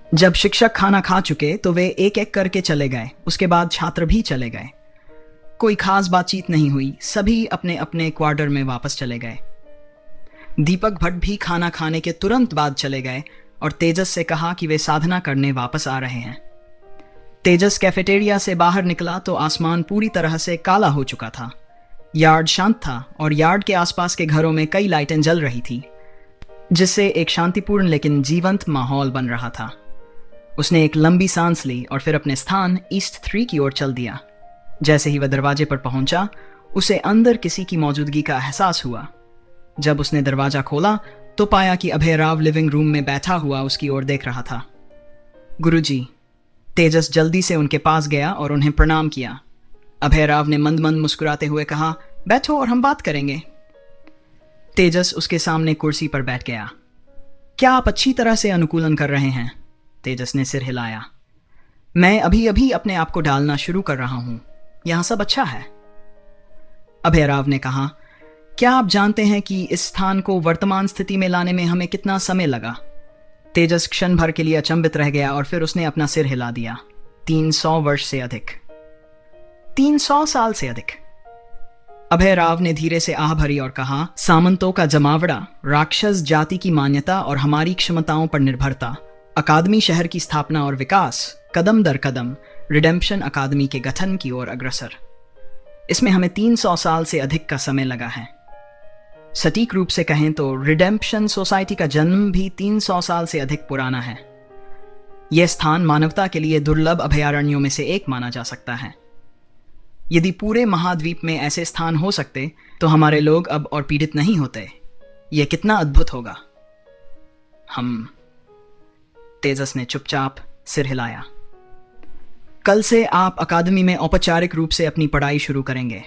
जब शिक्षक खाना खा चुके तो वे एक एक करके चले गए। उसके बाद छात्र भी चले गए। कोई खास बातचीत नहीं हुई, सभी अपने अपने क्वार्टर में वापस चले गए। दीपक भट्ट भी खाना खाने के तुरंत बाद चले गए और तेजस से कहा कि वे साधना करने वापस आ रहे हैं। तेजस कैफेटेरिया से बाहर निकला तो आसमान पूरी तरह से काला हो चुका था। यार्ड शांत था और यार्ड के आसपास के घरों में कई लाइटें जल रही थी, जिससे एक शांतिपूर्ण लेकिन जीवंत माहौल बन रहा था। उसने एक लंबी सांस ली और फिर अपने स्थान ईस्ट 3 की ओर चल दिया। जैसे ही वह दरवाजे पर पहुंचा, उसे अंदर किसी की मौजूदगी का एहसास हुआ। जब उसने दरवाजा खोला तो पाया कि अभय राव लिविंग रूम में बैठा हुआ उसकी ओर देख रहा था। गुरुजी। तेजस जल्दी से उनके पास गया और उन्हें प्रणाम किया। अभय राव ने मंद मंद मुस्कुराते हुए कहा, बैठो और हम बात करेंगे। तेजस उसके सामने कुर्सी पर बैठ गया। क्या आप अच्छी तरह से अनुकूलन कर रहे हैं? तेजस ने सिर हिलाया। मैं अभी अभी अपने आप को ढालना शुरू कर रहा हूं, यहां सब अच्छा है। अभय राव ने कहा, क्या आप जानते हैं कि इस स्थान को वर्तमान स्थिति में लाने में हमें कितना समय लगा? तेजस क्षण भर के लिए अचंभित रह गया और फिर उसने अपना सिर हिला दिया। 300 वर्ष से अधिक। 300 साल से अधिक। अभय राव ने धीरे से आह भरी और कहा, सामंतों का जमावड़ा, राक्षस जाति की मान्यता और हमारी क्षमताओं पर निर्भरता, अकादमी शहर की स्थापना और विकास, कदम दर कदम रिडेम्पशन अकादमी के गठन की ओर अग्रसर। इसमें हमें 300 साल से अधिक का समय लगा है। सटीक रूप से कहें तो रिडेम्पशन सोसाइटी का जन्म भी 300 साल से अधिक पुराना है। यह स्थान मानवता के लिए दुर्लभ अभयारण्यों में से एक माना जा सकता है। यदि पूरे महाद्वीप में ऐसे स्थान हो सकते तो हमारे लोग अब और पीड़ित नहीं होते। यह कितना अद्भुत होगा। हम। तेजस ने चुपचाप सिर हिलाया। कल से आप अकादमी में औपचारिक रूप से अपनी पढ़ाई शुरू करेंगे।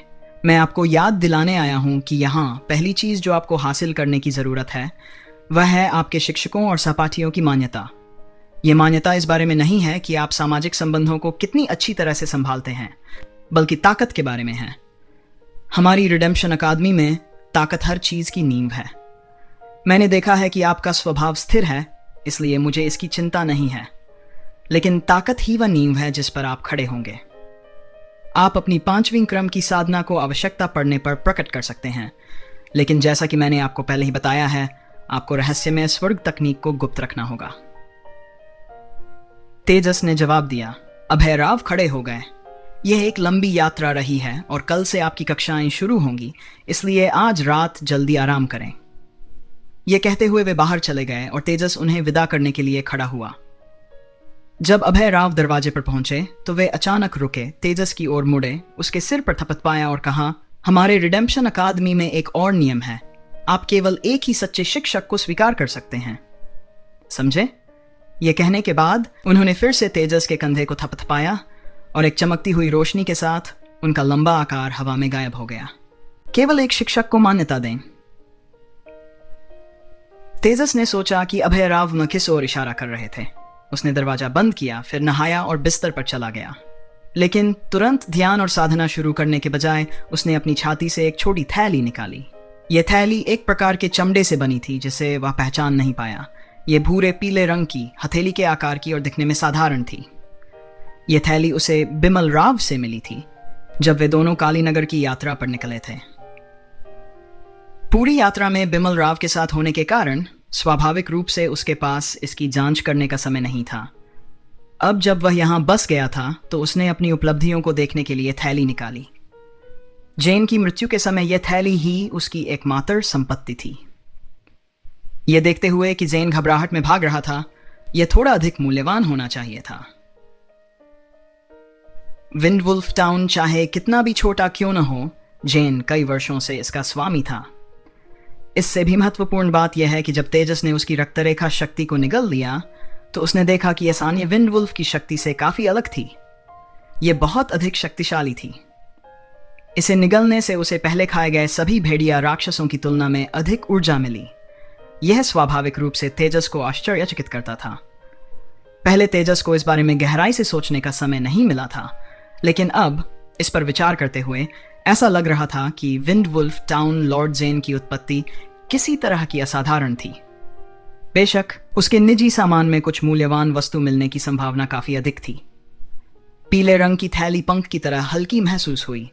मैं आपको याद दिलाने आया हूं कि यहाँ पहली चीज जो आपको हासिल करने की जरूरत है वह है आपके शिक्षकों और सहपाठियों की मान्यता। यह मान्यता इस बारे में नहीं है कि आप सामाजिक संबंधों को कितनी अच्छी तरह से संभालते हैं, बल्कि ताकत के बारे में है। हमारी रिडेम्पशन अकादमी में ताकत हर चीज की नींव है। मैंने देखा है कि आपका स्वभाव स्थिर है, इसलिए मुझे इसकी चिंता नहीं है, लेकिन ताकत ही वह नींव है जिस पर आप खड़े होंगे। आप अपनी 5वीं क्रम की साधना को आवश्यकता पड़ने पर प्रकट कर सकते हैं, लेकिन जैसा कि मैंने आपको पहले ही बताया है, आपको रहस्यमय स्वर्ग तकनीक को गुप्त रखना होगा। तेजस ने जवाब दिया। अभय राव खड़े हो गए। यह एक लंबी यात्रा रही है और कल से आपकी कक्षाएं शुरू होंगी, इसलिए आज रात जल्दी आराम करें। यह कहते हुए वे बाहर चले गए और तेजस उन्हें विदा करने के लिए खड़ा हुआ। जब अभय राव दरवाजे पर पहुंचे तो वे अचानक रुके, तेजस की ओर मुड़े, उसके सिर पर थपथपाया और कहा, हमारे रिडेम्पशन अकादमी में एक और नियम है। आप केवल एक ही सच्चे शिक्षक को स्वीकार कर सकते हैं, समझे? यह कहने के बाद उन्होंने फिर से तेजस के कंधे को थपथपाया और एक चमकती हुई रोशनी के साथ उनका लंबा आकार हवा में गायब हो गया। केवल एक शिक्षक को मान्यता दें। तेजस ने सोचा कि अभय राव न किस ओर इशारा कर रहे थे। उसने दरवाजा बंद किया, फिर नहाया और बिस्तर पर चला गया। लेकिन तुरंत ध्यान और साधना शुरू करने के बजाय उसने अपनी छाती से एक छोटी थैली निकाली। यह थैली एक प्रकार के चमड़े से बनी थी जिसे वह पहचान नहीं पाया। यह भूरे पीले रंग की, हथेली के आकार की और दिखने में साधारण थी। यह थैली उसे बिमल राव से मिली थी जब वे दोनों कालीनगर की यात्रा पर निकले थे। पूरी यात्रा में बिमल राव के साथ होने के कारण स्वाभाविक रूप से उसके पास इसकी जांच करने का समय नहीं था। अब जब वह यहां बस गया था तो उसने अपनी उपलब्धियों को देखने के लिए थैली निकाली। जेन की मृत्यु के समय यह थैली ही उसकी एकमात्र संपत्ति थी। यह देखते हुए कि जेन घबराहट में भाग रहा था, यह थोड़ा अधिक मूल्यवान होना चाहिए था। विंडवुल्फ टाउन चाहे कितना भी छोटा क्यों न हो, जेन कई वर्षों से इसका स्वामी था। इससे भी महत्वपूर्ण बात यह है कि जब तेजस ने उसकी रक्तरेखा शक्ति को निगल लिया तो उसने देखा कि यह विंडवुल्फ की शक्ति से काफी अलग थी। यह बहुत अधिक शक्तिशाली थी। इसे निगलने से उसे पहले खाए गए सभी भेड़िया राक्षसों की तुलना में अधिक ऊर्जा मिली। यह स्वाभाविक रूप से तेजस को आश्चर्यचकित करता था। पहले तेजस को इस बारे में गहराई से सोचने का समय नहीं मिला था, लेकिन अब इस पर विचार करते हुए ऐसा लग रहा था कि विंडवुल्फ टाउन लॉर्ड जेन की उत्पत्ति किसी तरह की असाधारण थी। बेशक उसके निजी सामान में कुछ मूल्यवान वस्तु मिलने की संभावना काफी अधिक थी। पीले रंग की थैली पंख की तरह हल्की महसूस हुई,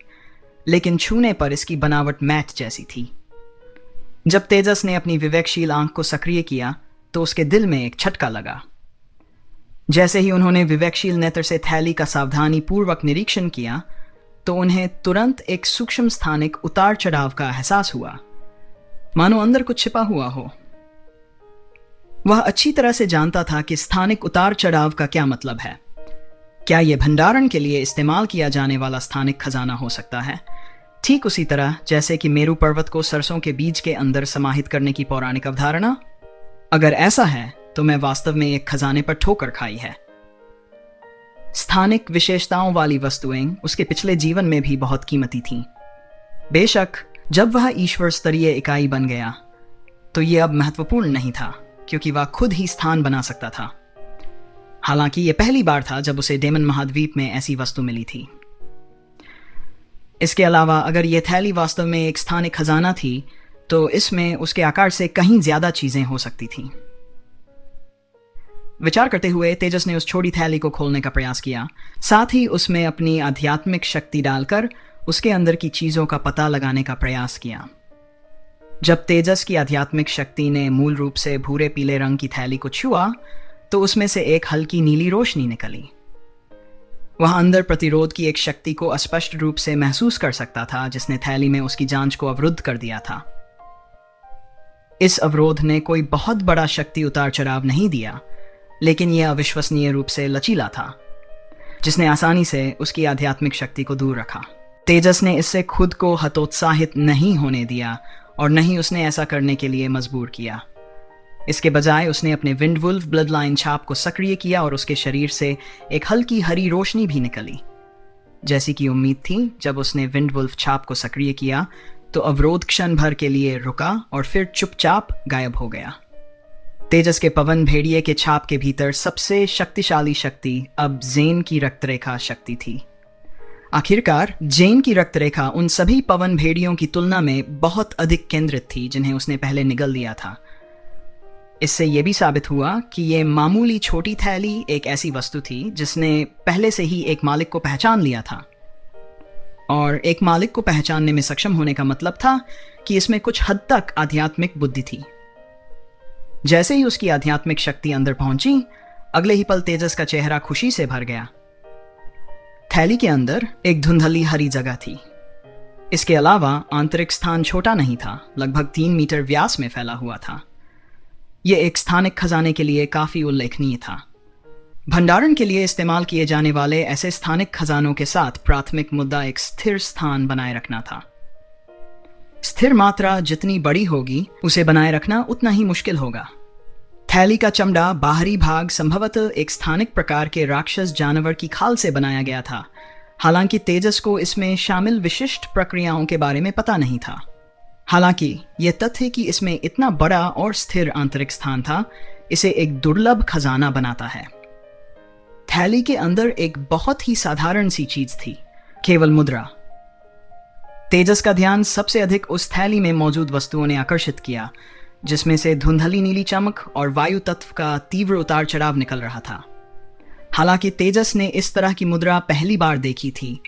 लेकिन छूने पर इसकी बनावट मैट जैसी थी। जब तेजस ने अपनी विवेकशील आंख को सक्रिय किया तो उसके दिल में एक झटका लगा। जैसे ही उन्होंने विवेकशील नेत्र से थैली का सावधानी पूर्वक निरीक्षण किया तो उन्हें तुरंत एक सूक्ष्म स्थानिक उतार चढ़ाव का एहसास हुआ, मानो अंदर कुछ छिपा हुआ हो। वह अच्छी तरह से जानता था कि स्थानिक उतार चढ़ाव का क्या मतलब है। क्या यह भंडारण के लिए इस्तेमाल किया जाने वाला स्थानिक खजाना हो सकता है, ठीक उसी तरह जैसे कि मेरू पर्वत को सरसों के बीज के अंदर समाहित करने की पौराणिक अवधारणा? अगर ऐसा है तो मैं वास्तव में एक खजाने पर ठोकर खाई है। स्थानिक विशेषताओं वाली वस्तुएं उसके पिछले जीवन में भी बहुत कीमती थीं। बेशक जब वह ईश्वर स्तरीय इकाई बन गया तो यह अब महत्वपूर्ण नहीं था, क्योंकि वह खुद ही स्थान बना सकता था। हालांकि यह पहली बार था जब उसे डेमन महाद्वीप में ऐसी वस्तु मिली थी। इसके अलावा अगर यह थैली वास्तव में एक स्थानिक खजाना थी तो इसमें उसके आकार से कहीं ज्यादा चीजें हो सकती थीं। विचार करते हुए तेजस ने उस छोटी थैली को खोलने का प्रयास किया, साथ ही उसमें अपनी आध्यात्मिक शक्ति डालकर उसके अंदर की चीजों का पता लगाने का प्रयास किया। जब तेजस की आध्यात्मिक शक्ति ने मूल रूप से भूरे पीले रंग की थैली को छुआ तो उसमें से एक हल्की नीली रोशनी निकली। वह अंदर प्रतिरोध की एक शक्ति को स्पष्ट रूप से महसूस कर सकता था, जिसने थैली में उसकी जांच को अवरुद्ध कर दिया था। इस अवरोध ने कोई बहुत बड़ा शक्ति उतार चढ़ाव नहीं दिया, लेकिन यह अविश्वसनीय रूप से लचीला था, जिसने आसानी से उसकी आध्यात्मिक शक्ति को दूर रखा। तेजस ने इससे खुद को हतोत्साहित नहीं होने दिया और न ही उसने ऐसा करने के लिए मजबूर किया। इसके बजाय उसने अपने विंडवुल्फ ब्लड लाइन छाप को सक्रिय किया और उसके शरीर से एक हल्की हरी रोशनी भी निकली। जैसी कि उम्मीद थी, जब उसने विंडवुल्फ छाप को सक्रिय किया तो अवरोध क्षण भर के लिए रुका और फिर चुपचाप गायब हो गया। तेजस के पवन भेड़िए के छाप के भीतर सबसे शक्तिशाली शक्ति अब जेन की रक्तरेखा शक्ति थी। आखिरकार जेन की रक्तरेखा उन सभी पवन भेड़ियों की तुलना में बहुत अधिक केंद्रित थी जिन्हें उसने पहले निगल दिया था। इससे यह भी साबित हुआ कि यह मामूली छोटी थैली एक ऐसी वस्तु थी जिसने पहले से ही एक मालिक को पहचान लिया था, और एक मालिक को पहचानने में सक्षम होने का मतलब था कि इसमें कुछ हद तक आध्यात्मिक बुद्धि थी। जैसे ही उसकी आध्यात्मिक शक्ति अंदर पहुंची, अगले ही पल तेजस का चेहरा खुशी से भर गया। थैली के अंदर एक धुंधली हरी जगह थी। इसके अलावा आंतरिक स्थान छोटा नहीं था, लगभग 3 मीटर व्यास में फैला हुआ था। यह एक स्थानिक खजाने के लिए काफी उल्लेखनीय था। भंडारण के लिए इस्तेमाल किए जाने वाले ऐसे स्थानिक खजानों के साथ प्राथमिक मुद्दा एक स्थिर स्थान बनाए रखना था। स्थिर मात्रा जितनी बड़ी होगी, उसे बनाए रखना उतना ही मुश्किल होगा। थैली का चमड़ा बाहरी भाग संभवतः एक स्थानिक प्रकार के राक्षस जानवर की खाल से बनाया गया था। हालांकि तेजस को इसमें शामिल विशिष्ट प्रक्रियाओं के बारे में पता नहीं था। हालांकि यह तथ्य कि इसमें इतना बड़ा और स्थिर आंतरिक स्थान था, इसे एक दुर्लभ खजाना बनाता है। थैली के अंदर एक बहुत ही साधारण सी चीज थी, केवल मुद्रा। तेजस का ध्यान सबसे अधिक उस थैली में मौजूद वस्तुओं ने आकर्षित किया, जिसमें से धुंधली नीली चमक और वायु तत्व का तीव्र उतार चढ़ाव निकल रहा था। हालांकि तेजस ने इस तरह की मुद्रा पहली बार देखी थी,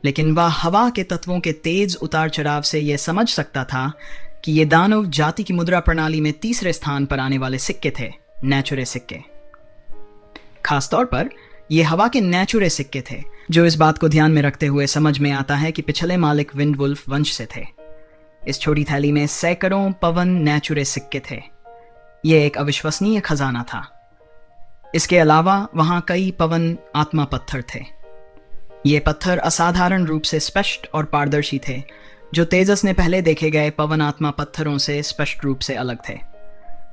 लेकिन वह हवा के तत्वों के तेज उतार चढ़ाव से यह समझ सकता था कि ये दानव जाति की मुद्रा प्रणाली में तीसरे स्थान पर आने वाले सिक्के थे, नेचुरे सिक्के। खासतौर पर ये हवा के नेचुरे सिक्के थे, जो इस बात को ध्यान में रखते हुए समझ में आता है कि पिछले मालिक विंडवुल्फ वंश से थे। इस छोटी थैली में सैकड़ों पवन नेचुरे सिक्के थे। यह एक अविश्वसनीय खजाना था। इसके अलावा वहां कई पवन आत्मा पत्थर थे। ये पत्थर असाधारण रूप से स्पष्ट और पारदर्शी थे, जो तेजस ने पहले देखे गए पवन आत्मा पत्थरों से स्पष्ट रूप से अलग थे।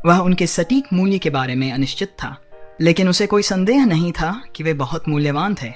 वह उनके सटीक मूल्य के बारे में अनिश्चित था, लेकिन उसे कोई संदेह नहीं था कि वे बहुत मूल्यवान थे।